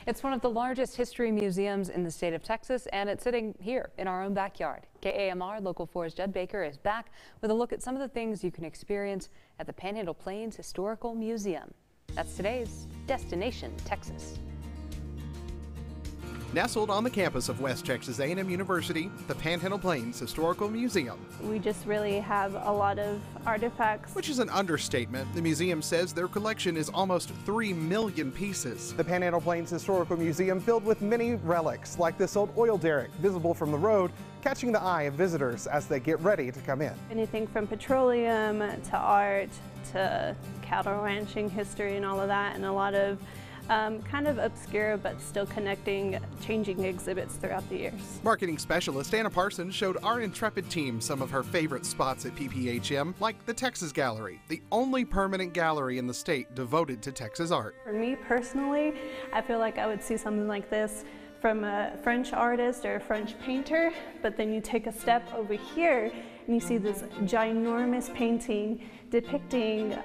It's one of the largest history museums in the state of Texas, and it's sitting here in our own backyard. KAMR Local 4's Judd Baker is back with a look at some of the things you can experience at the Panhandle-Plains Historical Museum. That's today's Destination Texas. Nestled on the campus of West Texas A&M University, the Panhandle-Plains Historical Museum. We just really have a lot of artifacts. Which is an understatement. The museum says their collection is almost 3 million pieces. The Panhandle-Plains Historical Museum filled with many relics, like this old oil derrick visible from the road, catching the eye of visitors as they get ready to come in. Anything from petroleum to art to cattle ranching history and all of that, and a lot of kind of obscure but still connecting, changing exhibits throughout the years. Marketing specialist Anna Parsons showed our intrepid team some of her favorite spots at PPHM, like the Texas Gallery, the only permanent gallery in the state devoted to Texas art. For me personally, I feel like I would see something like this from a French artist or a French painter, but then you take a step over here and you see this ginormous painting depicting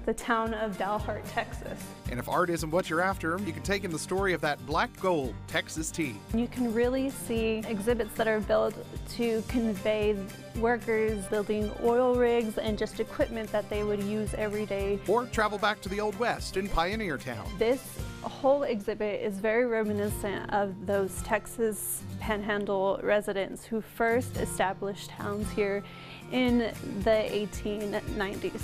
the town of Dalhart, Texas. And if art isn't what you're after, you can take in the story of that black gold Texas tea. You can really see exhibits that are built to convey workers building oil rigs and just equipment that they would use every day. Or travel back to the Old West in Pioneer Town. This whole exhibit is very reminiscent of those Texas Panhandle residents who first established towns here in the 1890s.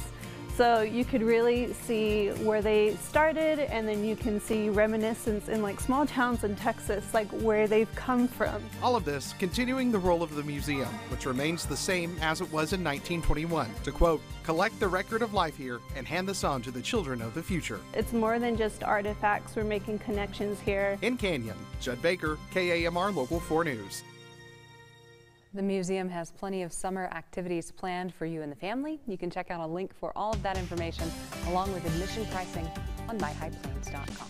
So you could really see where they started, and then you can see reminiscence in like small towns in Texas, like where they've come from. All of this continuing the role of the museum, which remains the same as it was in 1921. To quote, collect the record of life here and hand this on to the children of the future. It's more than just artifacts. We're making connections here. In Canyon, Judd Baker, KAMR Local 4 News. The museum has plenty of summer activities planned for you and the family. You can check out a link for all of that information along with admission pricing on myhighplains.com.